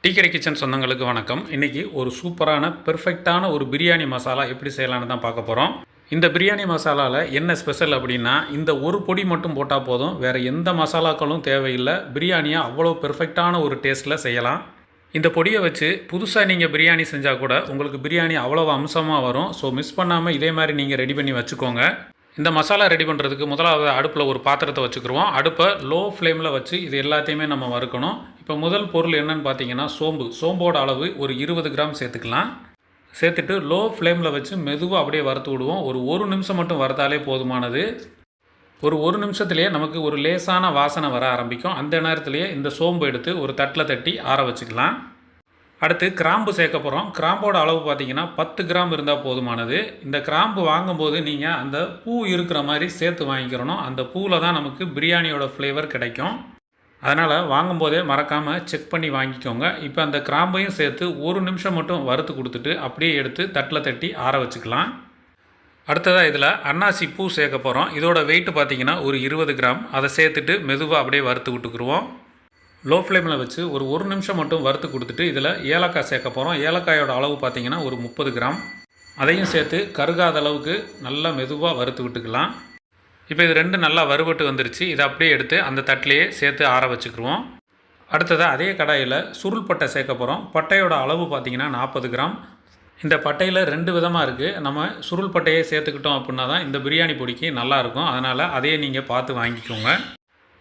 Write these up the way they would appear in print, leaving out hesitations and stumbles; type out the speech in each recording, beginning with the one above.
Tea கடை kitchen சொந்தங்களுக்கு வணக்கம். இன்றைக்கி ஒரு சூப்பரான பெர்ஃபெக்டான ஒரு பிரியாணி மசாலா எப்படி செய்யலான்னு தான் பார்க்க போகிறோம். இந்த பிரியாணி மசாலாவில் என்ன ஸ்பெஷல் அப்படின்னா, இந்த ஒரு பொடி மட்டும் போட்டால் போதும், வேறு எந்த மசாலாக்களும் தேவையில்லை. பிரியாணியை அவ்வளோ பெர்ஃபெக்டான ஒரு டேஸ்ட்டில் செய்யலாம். இந்த பொடியை வச்சு புதுசாக நீங்கள் பிரியாணி செஞ்சால் கூட உங்களுக்கு பிரியாணி அவ்வளோ அம்சமாக வரும். ஸோ மிஸ் பண்ணாமல் இதே மாதிரி நீங்கள் ரெடி பண்ணி வச்சுக்கோங்க. இந்த மசாலா ரெடி பண்ணுறதுக்கு முதலாவது அடுப்பில் ஒரு பாத்திரத்தை வச்சுக்கிடுவோம். அடுப்பை லோ ஃப்ளேமில் வச்சு இது எல்லாத்தையுமே நம்ம வறுக்கணும். இப்போ முதல் பொருள் என்னென்னு பார்த்தீங்கன்னா சோம்போட அளவு ஒரு 20 கிராம் சேர்த்துக்கலாம். சேர்த்துட்டு லோ ஃப்ளேமில் வச்சு மெதுவாக அப்படியே வறுத்து விடுவோம். ஒரு நிமிஷம் மட்டும் வறுத்தாலே போதுமானது. ஒரு நிமிஷத்துலேயே நமக்கு ஒரு லேசான வாசனை வர ஆரம்பிக்கும். அந்த நேரத்துலேயே இந்த சோம்பு எடுத்து ஒரு தட்டில் தட்டி ஆற வச்சுக்கலாம். அடுத்து கிராம்பு சேர்க்க போகிறோம். கிராம்போட அளவு பார்த்திங்கன்னா 10 கிராம் இருந்தால் போதுமானது. இந்த கிராம்பு வாங்கும்போது நீங்கள் அந்த பூ இருக்கிற மாதிரி சேர்த்து வாங்கிக்கிறணும். அந்த பூவில் தான் நமக்கு பிரியாணியோட ஃப்ளேவர் கிடைக்கும். அதனால் வாங்கும்போதே மறக்காமல் செக் பண்ணி வாங்கிக்கோங்க. இப்போ அந்த கிராம்பையும் சேர்த்து ஒரு நிமிஷம் மட்டும் வறுத்து கொடுத்துட்டு அப்படியே எடுத்து தட்டில் தட்டி ஆற வச்சுக்கலாம். அடுத்ததாக இதில் அன்னாசி பூ சேர்க்க போகிறோம். இதோட வெயிட்டு பார்த்திங்கன்னா ஒரு 20 கிராம். அதை சேர்த்துட்டு மெதுவாக அப்படியே வறுத்து விட்டுக்குருவோம். லோ ஃப்ளேமில் வச்சு ஒரு நிமிஷம் மட்டும் வறுத்து கொடுத்துட்டு இதில் ஏலக்காய் சேர்க்க போகிறோம். ஏலக்காயோட அளவு பார்த்திங்கன்னா ஒரு 30 கிராம். அதையும் சேர்த்து கருகாத அளவுக்கு நல்லா மெதுவாக வறுத்து விட்டுக்கலாம். இப்போ இது ரெண்டு நல்லா வறுபட்டு வந்துருச்சு. இதை அப்படியே எடுத்து அந்த தட்டிலேயே சேர்த்து ஆற வச்சுக்கிடுவோம். அடுத்ததாக அதே கடாயில் சுருள் பட்டை சேர்க்க போகிறோம். பட்டையோட அளவு பார்த்திங்கன்னா 40 கிராம். இந்த பட்டையில் 2 விதமாக இருக்குது. நம்ம சுருள் பட்டையை சேர்த்துக்கிட்டோம் அப்படின்னா தான் இந்த பிரியாணி பொடிக்கு நல்லாயிருக்கும். அதனால் அதையே நீங்கள் பார்த்து வாங்கிக்கோங்க.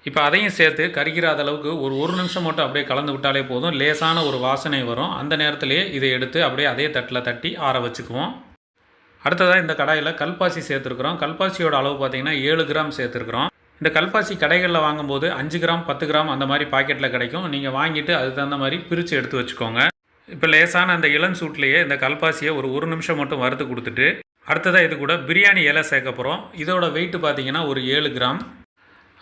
இப்போ அதையும் சேர்த்து கரிக்கிறாத அளவுக்கு ஒரு நிமிஷம் மட்டும் அப்படியே கலந்து விட்டாலே போதும். லேசான ஒரு வாசனை வரும். அந்த நேரத்திலேயே இதை எடுத்து அப்படியே அதே தட்டில் தட்டி ஆற வச்சுக்குவோம். அடுத்ததாக இந்த கடாயில் கல்பாசி சேர்த்துருக்குறோம். கல்பாசியோட அளவு பார்த்திங்கன்னா 7 கிராம் சேர்த்துருக்குறோம். இந்த கல்பாசி கடைகளில் வாங்கும்போது 5 கிராம் 10 கிராம் அந்த மாதிரி பாக்கெட்டில் கிடைக்கும். நீங்கள் வாங்கிட்டு அதுக்கு தகுந்த மாதிரி பிரித்து எடுத்து வச்சுக்கோங்க. இப்போ லேசான அந்த இளஞ்சூட்லேயே இந்த கல்பாசியை ஒரு நிமிஷம் மட்டும் வறுத்து கொடுத்துட்டு அடுத்ததாக இது கூட பிரியாணி இலை சேர்க்க போகிறோம். இதோட வெயிட்டு பார்த்திங்கன்னா ஒரு 7 கிராம்.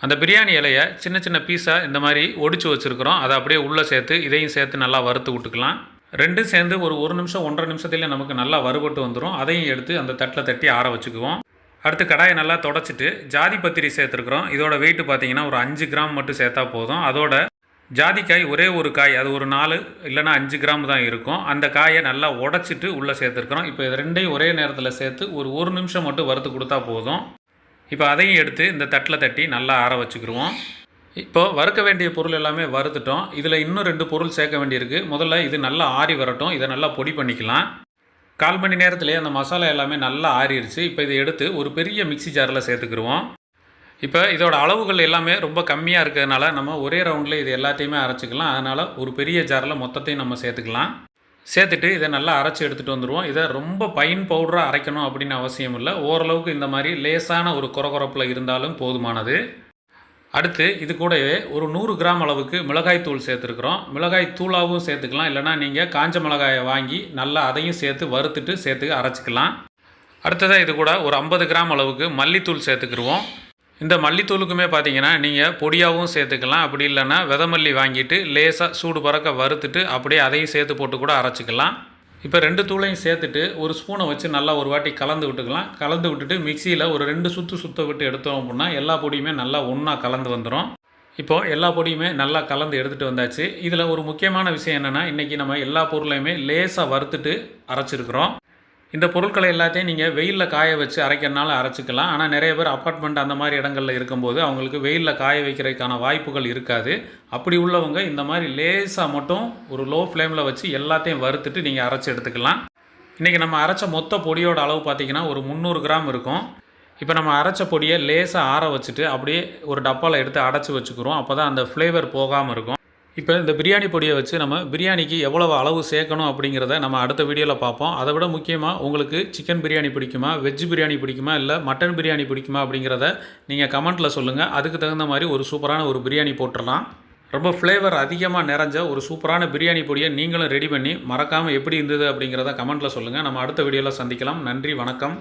அந்த பிரியாணி இலையை சின்ன சின்ன பீஸாக இந்த மாதிரி ஒடிச்சு வச்சுருக்குறோம். அதை அப்படியே உள்ளே சேர்த்து இதையும் சேர்த்து நல்லா வறுத்து விட்டுக்கலாம். ரெண்டும் சேர்ந்து ஒரு நிமிஷம் 1.5 நிமிஷத்துலேயே நமக்கு நல்லா வறுபட்டு வந்துடும். அதையும் எடுத்து அந்த தட்டில் தட்டி ஆற வச்சுக்குவோம். அடுத்து கடாயை நல்லா தொடச்சிட்டு ஜாதி பத்திரி சேர்த்துருக்குறோம். இதோட வெயிட்டு பார்த்திங்கன்னா ஒரு 5 கிராம் மட்டும் சேர்த்தா போதும். அதோட ஜாதிக்காய் ஒரே ஒரு காய், அது ஒரு 4 இல்லைனா 5 கிராம் தான் இருக்கும். அந்த காயை நல்லா உடச்சிட்டு உள்ளே சேர்த்துருக்குறோம். இப்போ இது ரெண்டையும் ஒரே நேரத்தில் சேர்த்து ஒரு நிமிஷம் மட்டும் வறுத்து கொடுத்தா போதும். இப்போ அதையும் எடுத்து இந்த தட்டில் தட்டி நல்லா ஆற வச்சுக்கிடுவோம். இப்போது வறுக்க வேண்டிய பொருள் எல்லாமே வறுத்துட்டோம். இதில் இன்னும் 2 பொருள் சேர்க்க வேண்டியிருக்கு. முதல்ல இது நல்லா ஆறி வரட்டும். இதை நல்லா பொடி பண்ணிக்கலாம். 1/4 மணி நேரத்துலேயே அந்த மசாலா எல்லாமே நல்லா ஆறிடுச்சு. இப்போ இதை எடுத்து ஒரு பெரிய மிக்சி ஜாரில் சேர்த்துக்கிடுவோம். இப்போ இதோட அளவுகள் எல்லாமே ரொம்ப கம்மியாக இருக்கிறதுனால நம்ம ஒரே ரவுண்டில் இது எல்லாத்தையுமே அரைச்சிக்கலாம். அதனால் ஒரு பெரிய ஜாரில் மொத்தத்தையும் நம்ம சேர்த்துக்கலாம். சேர்த்துட்டு இதை நல்லா அரைச்சி எடுத்துகிட்டு வந்துடுவோம். இதை ரொம்ப பைன் பவுடராக அரைக்கணும் அப்படின்னு அவசியம் இல்லை. ஓரளவுக்கு இந்த மாதிரி லேசான ஒரு கொரகொரப்பில் இருந்தாலும் போதுமானது. அடுத்து இது கூடவே ஒரு 100 கிராம் அளவுக்கு மிளகாய் தூள் சேர்த்துருக்குறோம். மிளகாய் தூளாகவும் சேர்த்துக்கலாம். இல்லைனா நீங்கள் காஞ்ச மிளகாயை வாங்கி நல்லா அதையும் சேர்த்து வறுத்துட்டு சேர்த்து அரைச்சிக்கலாம். அடுத்ததாக இது கூட ஒரு 50 கிராம் அளவுக்கு மல்லித்தூள் சேர்த்துக்கிடுவோம். இந்த மல்லித்தூளுக்குமே பார்த்தீங்கன்னா நீங்கள் பொடியாகவும் சேர்த்துக்கலாம். அப்படி இல்லைன்னா விதமல்லி வாங்கிட்டு லேசாக சூடு பறக்க வறுத்துட்டு அப்படியே அதையும் சேர்த்து போட்டு கூட அரைச்சிக்கலாம். இப்போ 2 தூளையும் சேர்த்துட்டு ஒரு ஸ்பூனை வச்சு நல்லா ஒரு வாட்டி கலந்து விட்டுக்கலாம். கலந்து விட்டுட்டு மிக்சியில் ஒரு 2 சுற்ற விட்டு எடுத்தோம் அப்படின்னா எல்லா பொடியுமே நல்லா ஒன்றா கலந்து வந்துடும். இப்போது எல்லா பொடியுமே நல்லா கலந்து எடுத்துகிட்டு வந்தாச்சு. இதில் ஒரு முக்கியமான விஷயம் என்னென்னா, இன்றைக்கி நம்ம எல்லா பொருளையுமே லேசாக வறுத்துட்டு அரைச்சிருக்கிறோம். இந்த பொருட்களை எல்லாத்தையும் நீங்கள் வெயிலில் காய வச்சு அரைக்கிறனால அரைச்சிக்கலாம். ஆனால் நிறைய பேர் அப்பார்ட்மெண்ட் அந்த மாதிரி இடங்களில் இருக்கும்போது அவங்களுக்கு வெயிலில் காய வைக்கிறதுக்கான வாய்ப்புகள் இருக்காது. அப்படி உள்ளவங்க இந்த மாதிரி லேசாக மட்டும் ஒரு லோ ஃப்ளேமில் வச்சு எல்லாத்தையும் வறுத்துட்டு நீங்கள் அரைச்சி எடுத்துக்கலாம். இன்றைக்கி நம்ம அரைச்ச மொத்த பொடியோட அளவு பார்த்திங்கன்னா ஒரு 300 கிராம் இருக்கும். இப்போ நம்ம அரைச்ச பொடியை லேசாக ஆற வச்சுட்டு அப்படியே ஒரு டப்பாவில் எடுத்து அடைச்சி வச்சுக்கிறோம். அப்போ தான் அந்த ஃப்ளேவர் போகாமல் இருக்கும். இப்போ இந்த பிரியாணி பொடியை வச்சு நம்ம பிரியாணிக்கு எவ்வளவு அளவு சேர்க்கணும் அப்படிங்கிறத நம்ம அடுத்த வீடியோவில் பார்ப்போம். அதை விட முக்கியமாக உங்களுக்கு சிக்கன் பிரியாணி பிடிக்குமா, வெஜ் பிரியாணி பிடிக்குமா, இல்லை மட்டன் பிரியாணி பிடிக்குமா அப்படிங்கிறத நீங்கள் கமெண்ட்டில் சொல்லுங்கள். அதுக்கு தகுந்த மாதிரி ஒரு சூப்பரான ஒரு பிரியாணி போட்டுடலாம். ரொம்ப ஃப்ளேவர் அதிகமாக நிறைஞ்ச ஒரு சூப்பரான பிரியாணி பொடியை நீங்களும் ரெடி பண்ணி மறக்காமல் எப்படி இருந்தது அப்படிங்கிறத கமெண்ட்டில் சொல்லுங்கள். நம்ம அடுத்த வீடியோவில் சந்திக்கலாம். நன்றி, வணக்கம்.